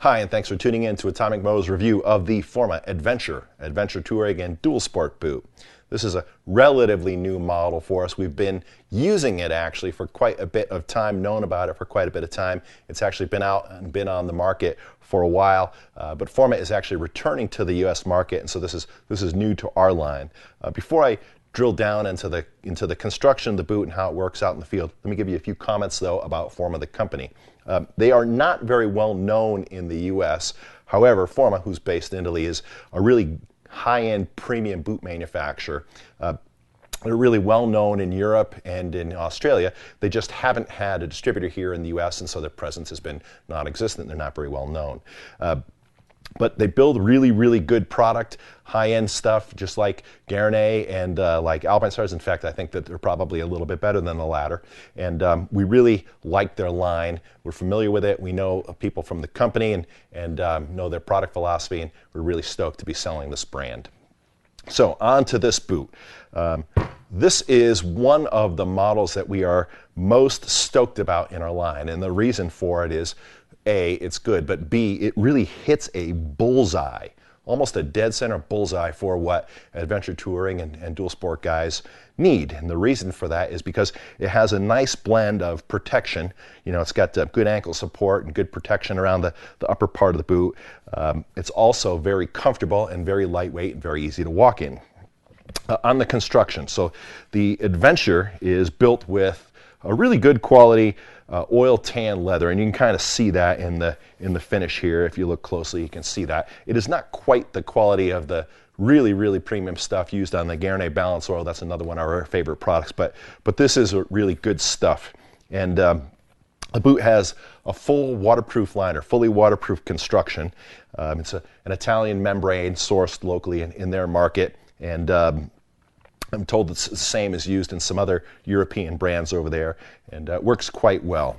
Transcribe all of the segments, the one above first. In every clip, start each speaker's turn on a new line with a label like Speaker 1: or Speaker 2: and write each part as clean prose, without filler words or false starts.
Speaker 1: Hi, and thanks for tuning in to Atomic-Moto's review of the Forma Adventure Touring and Dual Sport boot. This is a relatively new model for us. We've been using it actually for quite a bit of time, known about it for quite a bit of time. It's actually been out and been on the market for a while, but Forma is actually returning to the US market, and so this is new to our line. Before I drill down into the construction of the boot and how it works out in the field, let me give you a few comments though about Forma the company. They are not very well known in the US. However, Forma, who's based in Italy, is a really high-end premium boot manufacturer. They're really well known in Europe and in Australia. They just haven't had a distributor here in the US, and so their presence has been non-existent. They're not very well known. But they build really, really good product, high-end stuff, just like Guérin and like Alpinestars. In fact, I think that they're probably a little bit better than the latter. And we really like their line. We're familiar with it. We know people from the company and know their product philosophy, and we're really stoked to be selling this brand. So on to this boot. This is one of the models that we are most stoked about in our line, and the reason for it is A, it's good, but B, it really hits a bullseye, almost a dead center bullseye for what adventure touring and dual sport guys need. And the reason for that is because it has a nice blend of protection. You know, it's got good ankle support and good protection around the upper part of the boot. It's also very comfortable and very lightweight and very easy to walk in. On the construction, so the Adventure is built with a really good quality oil tan leather, and you can kind of see that in the finish here. If you look closely, you can see that it is not quite the quality of the really premium stuff used on the Guérin balance oil. That's another one of our favorite products, but this is a really good stuff. And the boot has a full waterproof liner, fully waterproof construction. It's an Italian membrane sourced locally in their market, and I'm told it's the same as used in some other European brands over there, and works quite well.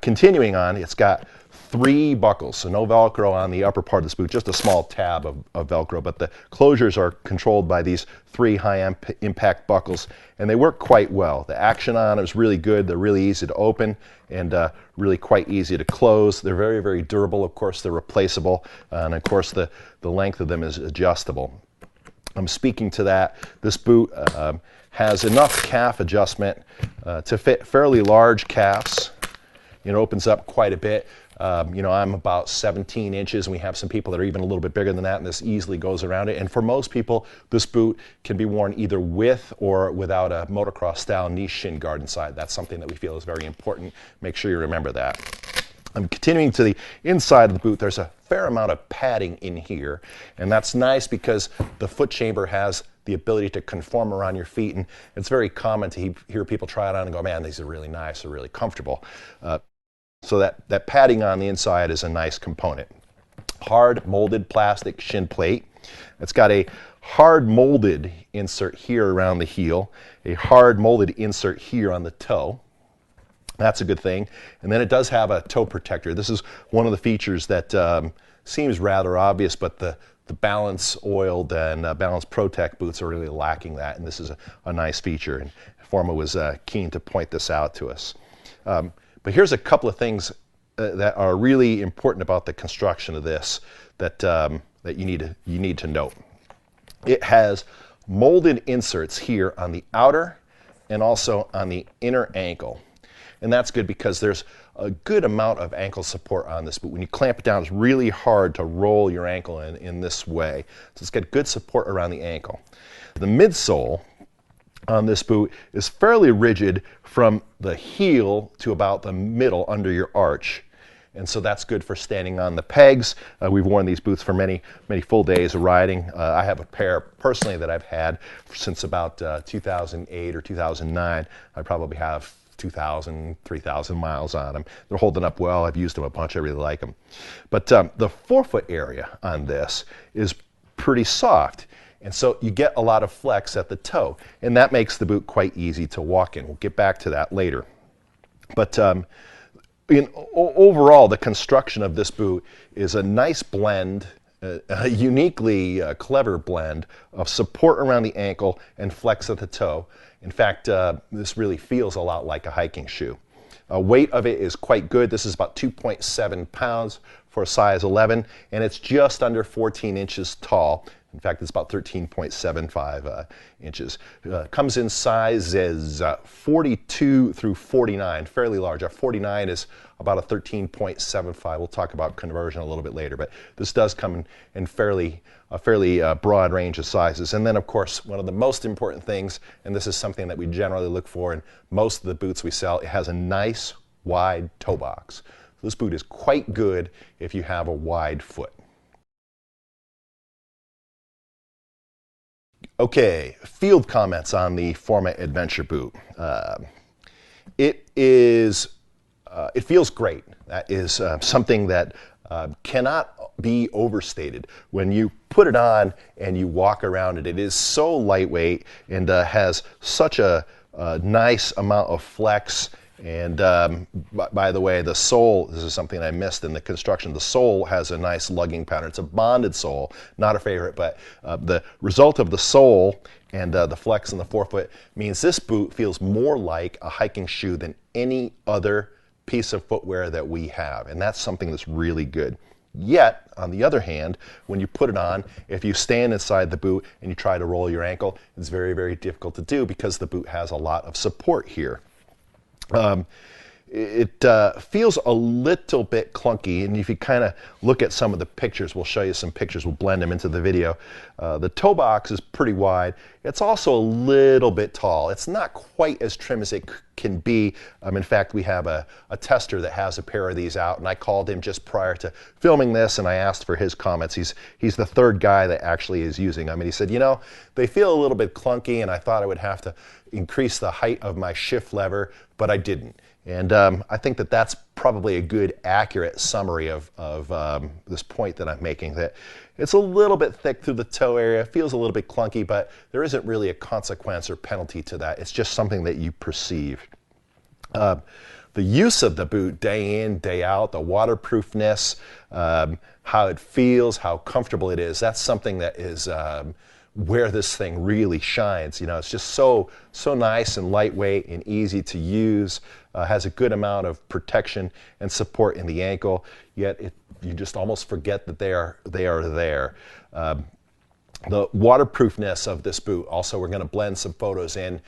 Speaker 1: Continuing on, it's got 3 buckles, so no Velcro on the upper part of this boot, just a small tab of Velcro, but the closures are controlled by these 3 high impact buckles, and they work quite well. The action on them is really good. They're really easy to open and really quite easy to close. They're very durable. Of course, they're replaceable, and of course the length of them is adjustable. Speaking to that, this boot has enough calf adjustment to fit fairly large calves. It opens up quite a bit. You know, I'm about 17 inches, and we have some people that are even a little bit bigger than that, and this easily goes around it. And for most people, this boot can be worn either with or without a motocross style knee shin guard inside. That's something that we feel is very important. Make sure you remember that. Continuing to the inside of the boot, there's a fair amount of padding in here, and that's nice because the foot chamber has the ability to conform around your feet, and it's very common to hear people try it on and go, man, these are really nice, they're really comfortable. So that padding on the inside is a nice component. Hard molded plastic shin plate. It's got a hard molded insert here around the heel, a hard molded insert here on the toe. That's a good thing. And then it does have a toe protector. This is one of the features that seems rather obvious, but the Balance oiled and Balance Protect boots are really lacking that, and this is a nice feature, and Forma was keen to point this out to us. But here's a couple of things that are really important about the construction of this that you need to note. It has molded inserts here on the outer and also on the inner ankle. And that's good because there's a good amount of ankle support on this boot. When you clamp it down, it's really hard to roll your ankle in this way. So it's got good support around the ankle. The midsole on this boot is fairly rigid from the heel to about the middle under your arch. And so that's good for standing on the pegs. We've worn these boots for many full days of riding. I have a pair personally that I've had since about 2008 or 2009. I probably have 2,000, 3,000 miles on them. They're holding up well. I've used them a bunch. I really like them. But the forefoot area on this is pretty soft. And so you get a lot of flex at the toe. And that makes the boot quite easy to walk in. We'll get back to that later. But overall, the construction of this boot is a nice blend, a uniquely clever blend of support around the ankle and flex at the toe. In fact, this really feels a lot like a hiking shoe. Weight of it is quite good. This is about 2.7 pounds for a size 11, and it's just under 14 inches tall. In fact, it's about 13.75 inches. Comes in sizes 42 through 49, fairly large. Our 49 is about a 13.75. We'll talk about conversion a little bit later, but this does come in a fairly broad range of sizes. And then, of course, one of the most important things, and this is something that we generally look for in most of the boots we sell, it has a nice wide toe box. So this boot is quite good if you have a wide foot. Okay, field comments on the Forma Adventure boot. It feels great. That is something that cannot be overstated. When you put it on and you walk around it, it is so lightweight and has such a nice amount of flex. And by the way, the sole, this is something I missed in the construction, the sole has a nice lugging pattern. It's a bonded sole, not a favorite, but the result of the sole and the flex in the forefoot means this boot feels more like a hiking shoe than any other piece of footwear that we have, and that's something that's really good. Yet, on the other hand, when you put it on, if you stand inside the boot and you try to roll your ankle, it's very, very difficult to do because the boot has a lot of support here. It feels a little bit clunky, and if you kind of look at some of the pictures, we'll show you some pictures, we'll blend them into the video. The toe box is pretty wide. It's also a little bit tall. It's not quite as trim as it can be. In fact, we have a tester that has a pair of these out, and I called him just prior to filming this, and I asked for his comments. He's the third guy that actually is using them, and he said, you know, they feel a little bit clunky, and I thought I would have to increase the height of my shift lever, but I didn't. And I think that that's probably a good, accurate summary of this point that I'm making, that it's a little bit thick through the toe area, feels a little bit clunky, but there isn't really a consequence or penalty to that. It's just something that you perceive. The use of the boot day in, day out, the waterproofness, how it feels, how comfortable it is, that's something that is where this thing really shines. You know, it's just so nice and lightweight and easy to use. Has a good amount of protection and support in the ankle, yet you just almost forget that they are there. The waterproofness of this boot, also we're going to blend some photos in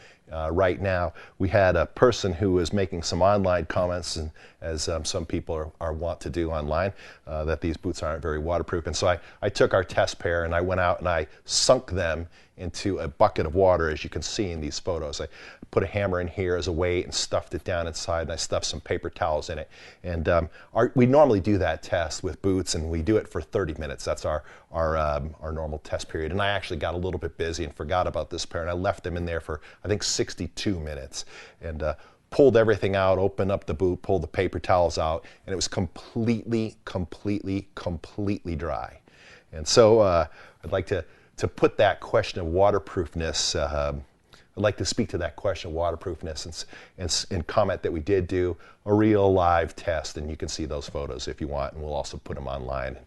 Speaker 1: right now. We had a person who was making some online comments, and as some people are wont to do online, that these boots aren't very waterproof. And so I took our test pair and I went out and I sunk them into a bucket of water, as you can see in these photos. I put a hammer in here as a weight and stuffed it down inside, and I stuffed some paper towels in it. And we normally do that test with boots, and we do it for 30 minutes. That's our normal test period. And I actually got a little bit busy and forgot about this pair, and I left them in there for, I think, 62 minutes. And pulled everything out, opened up the boot, pulled the paper towels out, and it was completely dry. And so I'd like to put that question of waterproofness, I'd like to speak to that question of waterproofness and comment that we did do a real live test, and you can see those photos if you want, and we'll also put them online.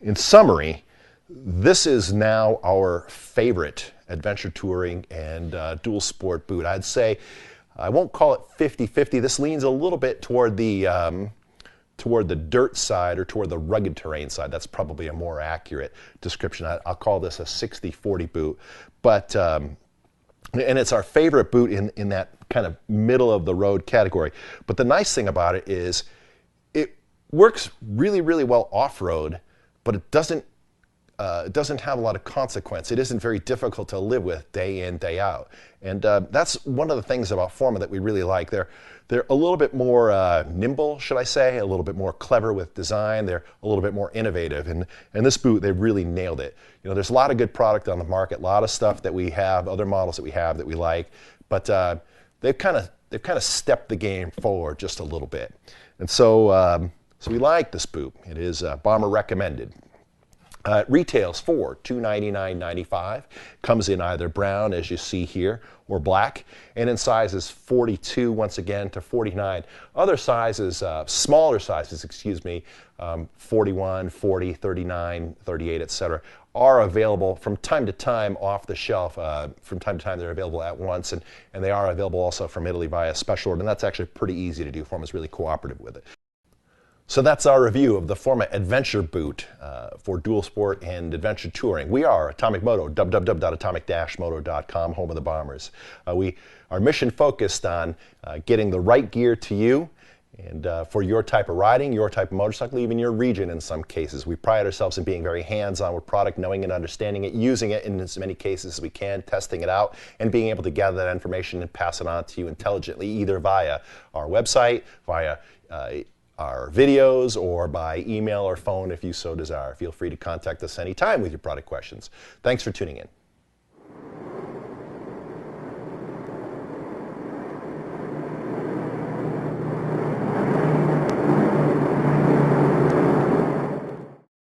Speaker 1: In summary, this is now our favorite adventure touring and dual sport boot. I'd say, I won't call it 50-50. This leans a little bit toward the dirt side or toward the rugged terrain side. That's probably a more accurate description. I'll call this a 60-40 boot. But, and it's our favorite boot in that kind of middle of the road category. But the nice thing about it is it works really, really well off-road, but it doesn't have a lot of consequence. It isn't very difficult to live with day in, day out. And that's one of the things about Forma that we really like. They're a little bit more nimble, should I say, a little bit more clever with design. They're a little bit more innovative. And this boot, they really nailed it. You know, there's a lot of good product on the market, a lot of stuff that we have, other models that we have that we like, but they've kind of stepped the game forward just a little bit. And so we like this boot. It is bomber recommended. It retails for $299.95. Comes in either brown, as you see here, or black, and in sizes 42, once again, to 49. Other sizes, smaller sizes, excuse me, 41, 40, 39, 38, etc., are available from time to time off the shelf. From time to time, they're available at once, and they are available also from Italy via special order, and that's actually pretty easy to do. Forma is really cooperative with it. So that's our review of the Forma Adventure Boot for dual sport and adventure touring. We are Atomic-Moto, www.atomic-moto.com, home of the Bombers. We are mission focused on getting the right gear to you and for your type of riding, your type of motorcycle, even your region in some cases. We pride ourselves in being very hands-on with product, knowing and understanding it, using it in as many cases as we can, testing it out, and being able to gather that information and pass it on to you intelligently, either via our website, via our videos, or by email or phone if you so desire. Feel free to contact us anytime with your product questions. Thanks for tuning in.